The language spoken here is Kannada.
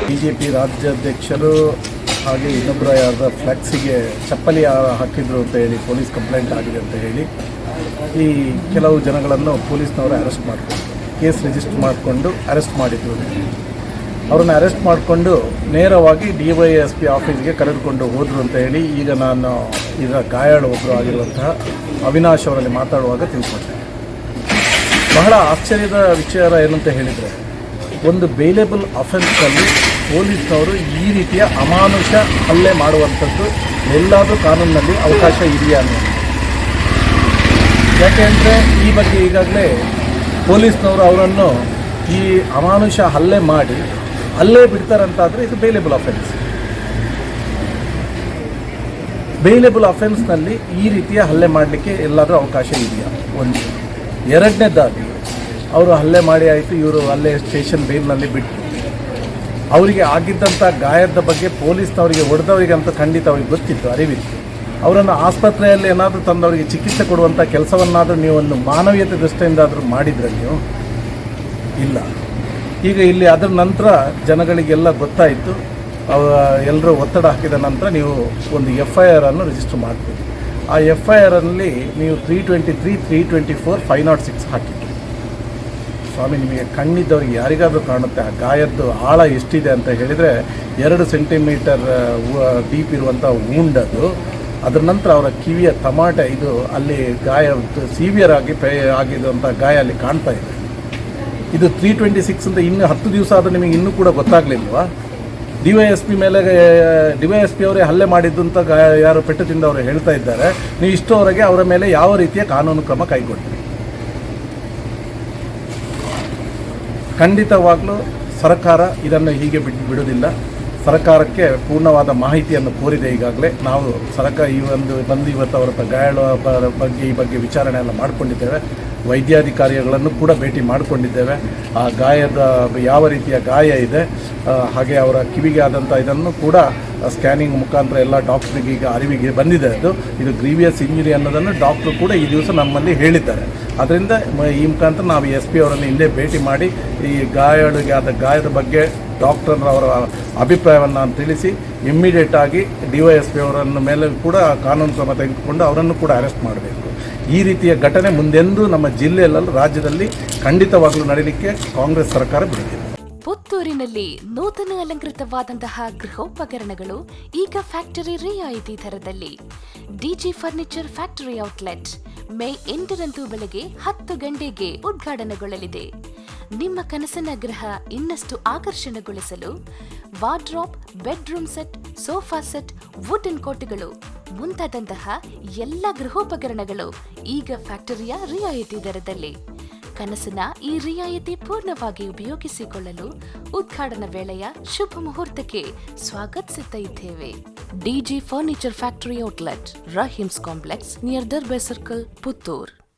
ಬಿಜೆಪಿ ರಾಜ್ಯಾಧ್ಯಕ್ಷರು ಹಾಗೆ ಇನ್ನೊಬ್ಬರ ಯಾರದ ಫ್ಲೆಕ್ಸಿಗೆ ಚಪ್ಪಲಿ ಹಾಕಿದ್ರು ಅಂತ ಹೇಳಿ ಪೊಲೀಸ್ ಕಂಪ್ಲೇಂಟ್ ಆಗಿದೆ ಅಂತ ಹೇಳಿ ಈ ಕೆಲವು ಜನಗಳನ್ನು ಪೊಲೀಸ್ನವರು ಅರೆಸ್ಟ್ ಮಾಡಿಕೊಂಡು ಕೇಸ್ ರಿಜಿಸ್ಟರ್ ಮಾಡಿಕೊಂಡು ಅರೆಸ್ಟ್ ಮಾಡಿದ್ರು. ಅವರನ್ನು ಅರೆಸ್ಟ್ ಮಾಡಿಕೊಂಡು ನೇರವಾಗಿ DYSP ಆಫೀಸ್ಗೆ ಕರೆದುಕೊಂಡು ಹೋದರು ಅಂತ ಹೇಳಿ ಈಗ ನಾನು ಈಗ ಗಾಯಾಳು ಒಬ್ಬರು ಆಗಿರುವಂತಹ ಅವಿನಾಶ್ ಅವರಲ್ಲಿ ಮಾತಾಡುವಾಗ ತಿಳ್ಕೊಂಡೆ. ಬಹಳ ಆಶ್ಚರ್ಯದ ವಿಚಾರ ಏನಂತ ಹೇಳಿದರೆ, ಒಂದು ಬೇಲೇಬಲ್ ಅಫೆನ್ಸ್ನಲ್ಲಿ ಪೊಲೀಸ್ನವರು ಈ ರೀತಿಯ ಅಮಾನುಷ ಹಲ್ಲೆ ಮಾಡುವಂಥದ್ದು ಎಲ್ಲಾದರೂ ಕಾನೂನಿನಲ್ಲಿ ಅವಕಾಶ ಇದೆಯಾ ಅನ್ನೋದು. ಯಾಕೆಂದರೆ ಈ ಬಗ್ಗೆ ಈಗಾಗಲೇ ಪೊಲೀಸ್ನವರು ಅವರನ್ನು ಈ ಅಮಾನುಷ ಹಲ್ಲೆ ಮಾಡಿ ಅಲ್ಲೇ ಬಿಡ್ತಾರಂತಾದರೆ ಇದು ಬೇಲೇಬಲ್ ಅಫೆನ್ಸ್. ಬೇಲೇಬಲ್ ಅಫೆನ್ಸ್ನಲ್ಲಿ ಈ ರೀತಿಯ ಹಲ್ಲೆ ಮಾಡಲಿಕ್ಕೆ ಎಲ್ಲಾದರೂ ಅವಕಾಶ ಇದೆಯಾ? ಒಂದು. ಎರಡನೇದಾಗಿ ಅವರು ಹಲ್ಲೆ ಮಾಡಿ ಆಯಿತು, ಇವರು ಅಲ್ಲೇ ಸ್ಟೇಷನ್ ಬೇಲ್ನಲ್ಲಿ ಬಿಟ್ಟು ಅವರಿಗೆ ಆಗಿದ್ದಂಥ ಗಾಯದ ಬಗ್ಗೆ ಪೊಲೀಸ್ನವರಿಗೆ ಹೊಡೆದವರಿಗಂತೂ ಖಂಡಿತ ಅವ್ರಿಗೆ ಗೊತ್ತಿತ್ತು, ಅರಿವಿತ್ತು. ಅವರನ್ನು ಆಸ್ಪತ್ರೆಯಲ್ಲಿ ಏನಾದರೂ ತಂದವರಿಗೆ ಚಿಕಿತ್ಸೆ ಕೊಡುವಂಥ ಕೆಲಸವನ್ನಾದರೂ ನೀವು ಒಂದು ಮಾನವೀಯತೆ ದೃಷ್ಟಿಯಿಂದಾದರೂ ಮಾಡಿದರೆ ನೀವು ಇಲ್ಲ. ಈಗ ಇಲ್ಲಿ ಅದರ ನಂತರ ಜನಗಳಿಗೆಲ್ಲ ಗೊತ್ತಾಯಿತು, ಎಲ್ಲರೂ ಒತ್ತಡ ಹಾಕಿದ ನಂತರ ನೀವು ಒಂದು FIR ಅನ್ನು ರಿಜಿಸ್ಟರ್ ಮಾಡ್ತೀವಿ. ಆ FIR ಅಲ್ಲಿ ನೀವು 323, 324, 506 ಹಾಕಿತ್ತು. ಸ್ವಾಮಿ, ನಿಮಗೆ ಕಣ್ಣಿದ್ದವ್ರಿಗೆ ಯಾರಿಗಾದರೂ ಕಾಣುತ್ತೆ ಆ ಗಾಯದ್ದು ಆಳ ಎಷ್ಟಿದೆ ಅಂತ ಹೇಳಿದರೆ 2 ಸೆಂಟಿಮೀಟರ್ ಡೀಪ್ ಇರುವಂಥ ವೂಂಡದು. ಅದರ ನಂತರ ಅವರ ಕಿವಿಯ ತಮಾಟೆ ಇದು ಅಲ್ಲಿ ಗಾಯ ಸಿವಿಯರ್ ಆಗಿ ಆಗಿರುವಂಥ ಗಾಯ ಅಲ್ಲಿ ಕಾಣ್ತಾ ಇದೆ. ಇದು 326 ಅಂತ ಇನ್ನು 10 ದಿವಸ ಆದರೂ ನಿಮಗೆ ಇನ್ನೂ ಕೂಡ ಗೊತ್ತಾಗಲಿಲ್ವಾ? DYSP ಮೇಲೆ DYSP ಅವರೇ ಹಲ್ಲೆ ಮಾಡಿದ್ದು ಅಂತ ಯಾರು ಪೆಟ್ಟು ತಿಂದವರು ಹೇಳ್ತಾ ಇದ್ದಾರೆ. ನೀವು ಇಷ್ಟೋವರೆಗೆ ಅವರ ಮೇಲೆ ಯಾವ ರೀತಿಯ ಕಾನೂನು ಕ್ರಮ ಕೈಗೊಳ್ತೀರಿ? ಖಂಡಿತವಾಗಲೂ ಸರ್ಕಾರ ಇದನ್ನು ಹೀಗೆ ಬಿಡುವುದಿಲ್ಲ. ಸರ್ಕಾರಕ್ಕೆ ಪೂರ್ಣವಾದ ಮಾಹಿತಿಯನ್ನು ಕೋರಿದೆ. ಈಗಾಗಲೇ ನಾವು ಇವತ್ತು ಅವರ ಗಾಯಾಳ ಬಗ್ಗೆ ಈ ಬಗ್ಗೆ ವಿಚಾರಣೆಯನ್ನು ಮಾಡಿಕೊಂಡಿದ್ದೇವೆ. ವೈದ್ಯಾಧಿಕಾರಿಗಳನ್ನು ಕೂಡ ಭೇಟಿ ಮಾಡಿಕೊಂಡಿದ್ದೇವೆ. ಆ ಗಾಯದ ಯಾವ ರೀತಿಯ ಗಾಯ ಇದೆ, ಹಾಗೆ ಅವರ ಕಿವಿಗೆ ಆದಂಥ ಇದನ್ನು ಕೂಡ ಸ್ಕ್ಯಾನಿಂಗ್ ಮುಖಾಂತರ ಎಲ್ಲ ಡಾಕ್ಟ್ರಿಗೆ ಈಗ ಅರಿವಿಗೆ ಬಂದಿದೆ. ಇದು ಗ್ರೀವಿಯಸ್ ಇಂಜುರಿ ಅನ್ನೋದನ್ನು ಡಾಕ್ಟ್ರು ಕೂಡ ಈ ದಿವಸ ನಮ್ಮಲ್ಲಿ ಹೇಳಿದ್ದಾರೆ. ಅದರಿಂದ ಈ ಮುಖಾಂತರ ನಾವು SP ಅವರನ್ನು ಹಿಂದೆ ಭೇಟಿ ಮಾಡಿ ಈ ಗಾಯಾಳಿಗೆ ಆದ ಗಾಯದ ಬಗ್ಗೆ ಡಾಕ್ಟರ್ ಅವರ ಅಭಿಪ್ರಾಯವನ್ನು ತಿಳಿಸಿ ಇಮ್ಮಿಡಿಯೇಟಾಗಿ DYSP ಅವರನ್ನು ಮೇಲೆ ಕೂಡ ಕಾನೂನು ಕ್ರಮ ತೆಗೆದುಕೊಂಡು ಅವರನ್ನು ಕೂಡ ಅರೆಸ್ಟ್ ಮಾಡಬೇಕು. ಈ ರೀತಿಯ ಘಟನೆ ಮುಂದೆಂದೂ ನಮ್ಮ ಜಿಲ್ಲೆಯಲ್ಲಿ ರಾಜ್ಯದಲ್ಲಿ ಖಂಡಿತವಾಗಲೂ ನಡೀಲಿಕ್ಕೆ ಕಾಂಗ್ರೆಸ್ ಸರ್ಕಾರ ಬಿಡುತ್ತಿದೆ. ಪುತ್ತೂರಿನಲ್ಲಿ ನೂತನ ಅಲಂಕೃತವಾದಂತಹ ಗೃಹೋಪಕರಣಗಳು ಈಗ ಫ್ಯಾಕ್ಟರಿ ರಿಯಾಯಿತಿ ದರದಲ್ಲಿ. DG furniture factory outlet May 8ರಂದು ಬೆಳಗ್ಗೆ 10 ಗಂಟೆಗೆ ಉದ್ಘಾಟನೆಗೊಳ್ಳಲಿದೆ. ನಿಮ್ಮ ಕನಸಿನ ಗೃಹ ಇನ್ನಷ್ಟು ಆಕರ್ಷಣೆಗೊಳಿಸಲು wardrobe, bedroom set, sofa set, wooden ಕೋಟೆಗಳು ಮುಂತಾದಂತಹ ಎಲ್ಲ ಗೃಹೋಪಕರಣಗಳು ಈಗ ಫ್ಯಾಕ್ಟರಿಯ ರಿಯಾಯಿತಿ ದರದಲ್ಲಿ. ಕನಸಿನ ಈ ರಿಯಾಯಿತಿ ಪೂರ್ಣವಾಗಿ ಉಪಯೋಗಿಸಿಕೊಳ್ಳಲು ಉದ್ಘಾಟನಾ ವೇಳೆಯ ಶುಭ ಮುಹೂರ್ತಕ್ಕೆ ಸ್ವಾಗತಿಸುತ್ತಾ ಇದ್ದೇವೆ. DG furniture factory outlet, 𝐒𝐮𝐲 complex near Darbe circle, Puttur.